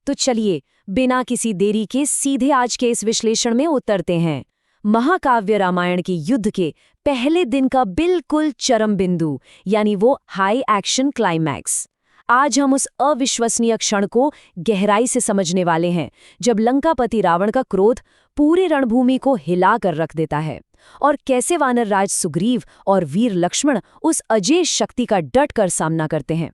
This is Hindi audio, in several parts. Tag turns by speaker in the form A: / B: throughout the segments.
A: तो चलिए बिना किसी देरी के सीधे आज के इस विश्लेषण में उतरते हैं। महाकाव्य रामायण के युद्ध के पहले दिन का बिल्कुल चरम बिंदु, यानी वो हाई एक्शन क्लाइमैक्स। आज हम उस अविश्वसनीय क्षण को गहराई से समझने वाले हैं जब लंकापति रावण का क्रोध पूरे रणभूमि को हिला कर रख देता है, और कैसे वानर राज सुग्रीव और वीर लक्ष्मण उस अजेय शक्ति का डट कर सामना करते हैं।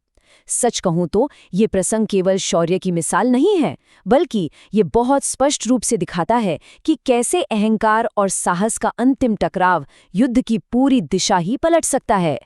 A: सच कहूं तो ये प्रसंग केवल शौर्य की मिसाल नहीं है, बल्कि ये बहुत स्पष्ट रूप से दिखाता है कि कैसे अहंकार और साहस का अंतिम टकराव युद्ध की पूरी दिशा ही पलट सकता है।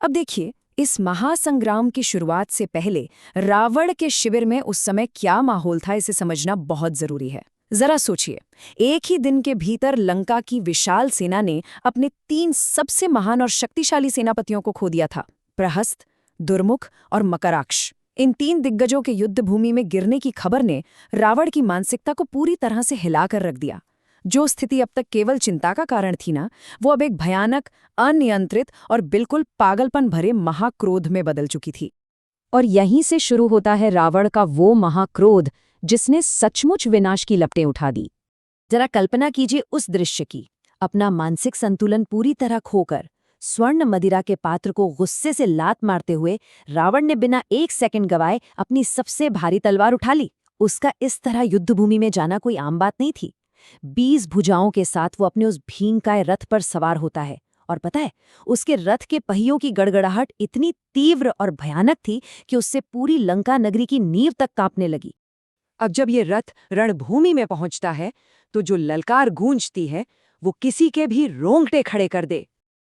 B: अब देखिए, इस महासंग्राम की शुरुआत से पहले रावण के शिविर में उस समय क्या माहौल था, इसे समझना बहुत जरूरी है। जरा सोचिए, एक ही दिन के भीतर लंका की विशाल सेना ने अपने 3 सबसे महान और शक्तिशाली सेनापतियों को खो दिया था। प्रहस्त, दुर्मुख और मकराक्ष। इन 3 दिग्गजों के युद्ध भूमि में गिरने की खबर ने रावण की मानसिकता को पूरी तरह से हिलाकर रख दिया। जो स्थिति अब तक केवल चिंता का कारण थी ना, वो अब एक भयानक, अनियंत्रित और बिल्कुल पागलपन भरे महाक्रोध में बदल चुकी थी।
A: और यहीं से शुरू होता है रावण का वो महाक्रोध जिसने सचमुच विनाश की लपटें उठा दी। जरा कल्पना कीजिए उस दृश्य की। अपना मानसिक संतुलन पूरी तरह खोकर स्वर्ण मदिरा के पात्र को गुस्से से लात मारते हुए रावण ने बिना 1 सेकंड गवाए अपनी सबसे भारी तलवार उठा ली। उसका इस तरह युद्धभूमि में जाना कोई आम बात नहीं थी। 20 भुजाओं के साथ वो अपने उस भीमकाय रथ पर सवार होता है, और पता है, उसके रथ के पहियों की गड़गड़ाहट इतनी तीव्र और भयानक थी कि उससे पूरी लंका नगरी की नींव तक कांपने लगी।
B: अब जब ये रथ रणभूमि में पहुंचता है तो जो ललकार गूंजती है वो किसी के भी रोंगटे खड़े कर दे।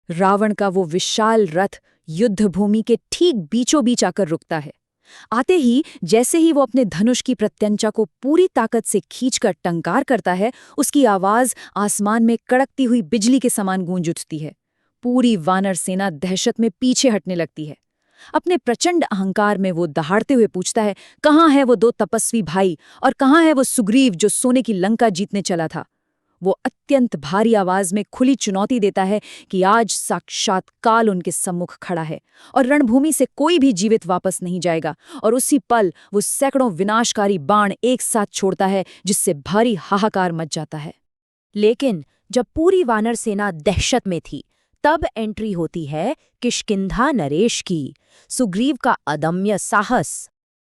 B: रावण का वो विशाल रथ युद्धभूमि के ठीक बीचों बीच आकर रुकता है। आते ही जैसे ही वो अपने धनुष की प्रत्यंचा को पूरी ताकत से खींचकर टंकार करता है, उसकी आवाज आसमान में कड़कती हुई बिजली के समान गूंज उठती है। पूरी वानर सेना दहशत में पीछे हटने लगती है। अपने प्रचंड अहंकार में वो दहाड़ते हुए पूछता है, कहाँ है वो 2 तपस्वी भाई, और कहाँ है वो सुग्रीव जो सोने की लंका जीतने चला था। वो अत्यंत भारी आवाज में खुली चुनौती देता है कि आज साक्षात काल उनके सम्मुख खड़ा है और रणभूमि से कोई भी जीवित वापस नहीं जाएगा। और उसी पल वो सैकड़ों विनाशकारी बाण एक साथ छोड़ता है, जिससे भारी हाहाकार मच जाता है।
A: लेकिन जब पूरी वानर सेना दहशत में थी, तब एंट्री होती है किष्किंधा नरेश की, सुग्रीव का अदम्य साहस।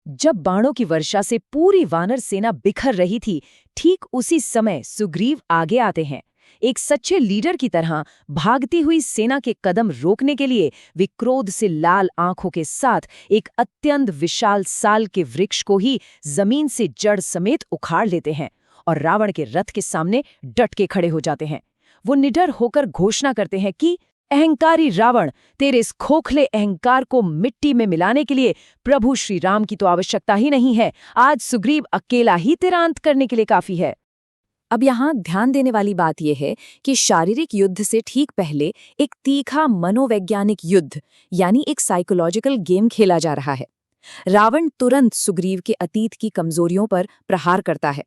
A: जब बाणों की वर्षा से पूरी वानर सेना बिखर रही थी, ठीक उसी समय सुग्रीव आगे आते हैं। एक सच्चे लीडर की तरह भागती हुई सेना के कदम रोकने के लिए वे क्रोध से लाल आंखों के साथ एक अत्यंत विशाल साल के वृक्ष को ही जमीन से जड़ समेत उखाड़ लेते हैं और रावण के रथ के सामने डट के खड़े हो जाते हैं। वो निडर होकर घोषणा करते हैं कि अहंकारी रावण, तेरे इस खोखले अहंकार को मिट्टी में मिलाने के लिए प्रभु श्री राम की तो आवश्यकता ही नहीं है। आज सुग्रीव अकेला ही तेरा अंत करने के लिए काफी है।
B: अब यहाँ ध्यान देने वाली बात यह है कि शारीरिक युद्ध से ठीक पहले एक तीखा मनोवैज्ञानिक युद्ध, यानी एक साइकोलॉजिकल गेम खेला जा रहा है। रावण तुरंत सुग्रीव के अतीत की कमजोरियों पर प्रहार करता है।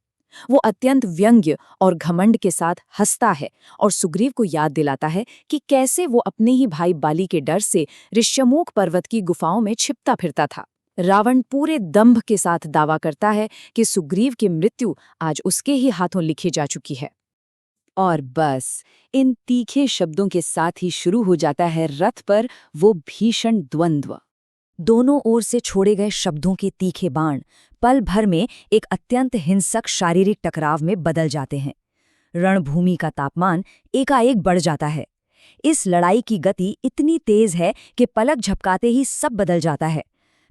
B: वो अत्यंत व्यंग्य और घमंड के साथ हंसता है और सुग्रीव को याद दिलाता है कि कैसे वो अपने ही भाई बाली के डर से ऋष्यमूक पर्वत की गुफाओं में छिपता फिरता था। रावण पूरे दंभ के साथ दावा करता है कि सुग्रीव की मृत्यु आज उसके ही हाथों लिखी जा चुकी है। और बस इन तीखे शब्दों के साथ ही शुरू हो जाता है रथ पर वो भीषण द्वंद्व। दोनों ओर से छोड़े गए शब्दों के तीखे बाण पल भर में एक अत्यंत हिंसक शारीरिक टकराव में बदल जाते हैं। रणभूमि का तापमान एकाएक बढ़ जाता है। इस लड़ाई की गति इतनी तेज है कि पलक झपकाते ही सब बदल जाता है।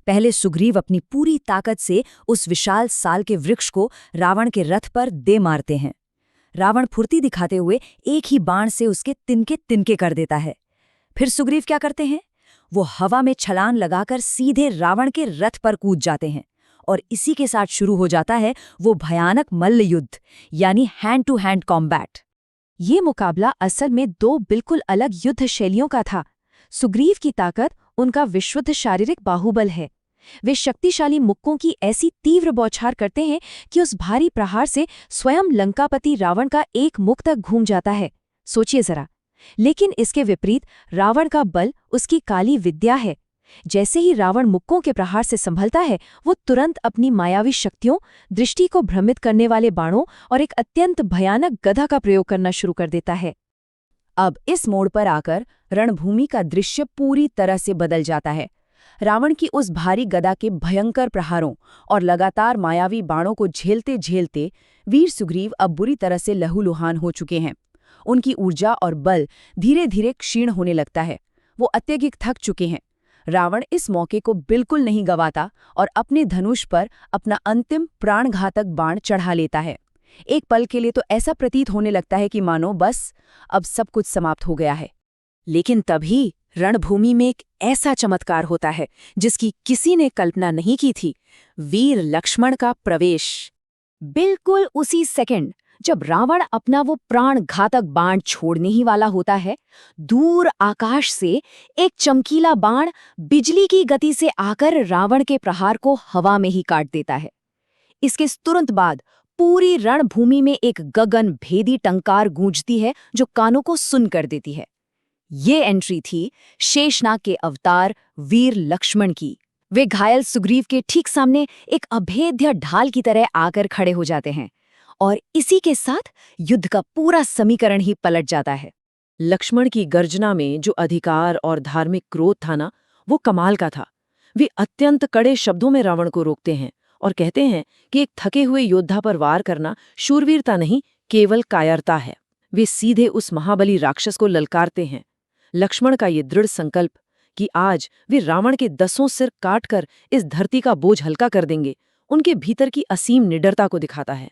B: पहले सुग्रीव अपनी पूरी ताकत से उस विशाल साल के वृक्ष को रावण के रथ पर दे मारते हैं। रावण फुर्ती दिखाते हुए एक ही बाण से उसके तिनके तिनके कर देता है। फिर सुग्रीव क्या करते हैं? वो हवा में छलांग लगाकर सीधे रावण के रथ पर कूद जाते हैं और इसी के साथ शुरू हो जाता है वो भयानक मल्ल युद्ध, यानी हैंड टू हैंड कॉम्बैट। ये मुकाबला असल में 2 बिल्कुल अलग युद्ध शैलियों का था। सुग्रीव की ताकत उनका विशुद्ध शारीरिक बाहुबल है। वे शक्तिशाली मुक्कों की ऐसी तीव्र बौछार करते हैं कि उस भारी प्रहार से स्वयं लंकापति रावण का एक मुख तक घूम जाता है। सोचिए जरा। लेकिन इसके विपरीत रावण का बल उसकी काली विद्या है।
A: जैसे ही रावण मुक्कों के प्रहार से संभलता है, वो तुरंत अपनी मायावी शक्तियों, दृष्टि को भ्रमित करने वाले बाणों और एक अत्यंत भयानक गदा का प्रयोग करना शुरू कर देता है।
B: अब इस मोड़ पर आकर रणभूमि का दृश्य पूरी तरह से बदल जाता है। रावण की उस भारी गदा के भयंकर प्रहारों और लगातार मायावी बाणों को झेलते झेलते वीर सुग्रीव अब बुरी तरह से लहूलुहान हो चुके हैं। उनकी ऊर्जा और बल धीरे धीरे क्षीण होने लगता है। वो अत्यधिक थक चुके हैं। रावण इस मौके को बिल्कुल नहीं गंवाता और अपने धनुष पर अपना अंतिम प्राणघातक बाण चढ़ा लेता है। एक पल के लिए तो ऐसा प्रतीत होने लगता है कि मानो बस अब सब कुछ समाप्त हो गया है। लेकिन तभी रणभूमि में एक ऐसा चमत्कार होता है जिसकी किसी ने कल्पना नहीं की थी, वीर लक्ष्मण का प्रवेश। बिल्कुल उसी सेकंड जब रावण अपना वो प्राणघातक बाण छोड़ने ही वाला होता है, दूर आकाश से एक चमकीला बाण बिजली की गति से आकर रावण के प्रहार को हवा में ही काट देता है। इसके तुरंत बाद पूरी रणभूमि में एक गगन भेदी टंकार गूंजती है जो कानों को सुन कर देती है। ये एंट्री थी शेषनाग के अवतार वीर लक्ष्मण की। वे घायल सुग्रीव के ठीक सामने एक अभेद्य ढाल की तरह आकर खड़े हो जाते हैं और इसी के साथ युद्ध का पूरा समीकरण ही पलट जाता है।
C: लक्ष्मण की गर्जना में जो अधिकार और धार्मिक क्रोध था ना, वो कमाल का था। वे अत्यंत कड़े शब्दों में रावण को रोकते हैं और कहते हैं कि एक थके हुए योद्धा पर वार करना शूरवीरता नहीं, केवल कायरता है। वे सीधे उस महाबली राक्षस को ललकारते हैं। लक्ष्मण का ये दृढ़ संकल्प कि आज वे रावण के 10 सिर काटकर इस धरती का बोझ हल्का कर देंगे, उनके भीतर की असीम निडरता को दिखाता है।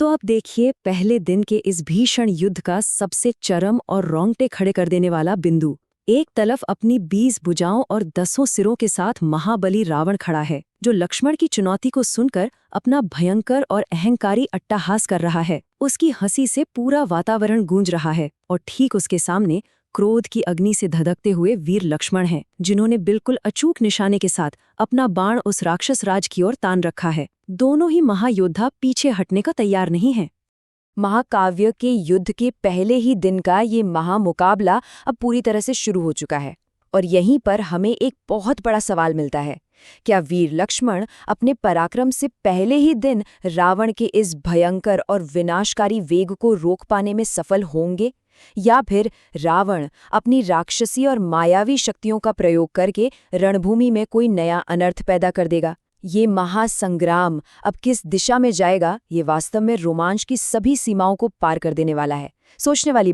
B: तो अब देखिए पहले दिन के इस भीषण युद्ध का सबसे चरम और रोंगटे खड़े कर देने वाला बिंदु। एक तरफ अपनी 20 भुजाओं और 10 सिरों के साथ महाबली रावण खड़ा है, जो लक्ष्मण की चुनौती को सुनकर अपना भयंकर और अहंकारी अट्टहास कर रहा है। उसकी हंसी से पूरा वातावरण गूंज रहा है और ठीक उसके सामने क्रोध की अग्नि से धधकते हुए वीर लक्ष्मण हैं, जिन्होंने बिल्कुल अचूक निशाने के साथ अपना बाण उस राक्षस राज की ओर तान रखा है। दोनों ही महायोद्धा पीछे हटने का तैयार नहीं हैं। महाकाव्य के युद्ध के पहले ही दिन का ये महामुकाबला अब पूरी तरह से शुरू हो चुका है और यहीं पर हमें एक बहुत बड़ा सवाल मिलता है। क्या वीर लक्ष्मण अपने पराक्रम से पहले ही दिन रावण के इस भयंकर और विनाशकारी वेग को रोक पाने में सफल होंगे, या फिर रावण अपनी राक्षसी और मायावी शक्तियों का प्रयोग करके रणभूमि में कोई नया अनर्थ पैदा कर देगा? ये महासंग्राम अब किस दिशा में जाएगा, ये वास्तव में रोमांच की सभी सीमाओं को पार कर देने वाला है। सोचने वाली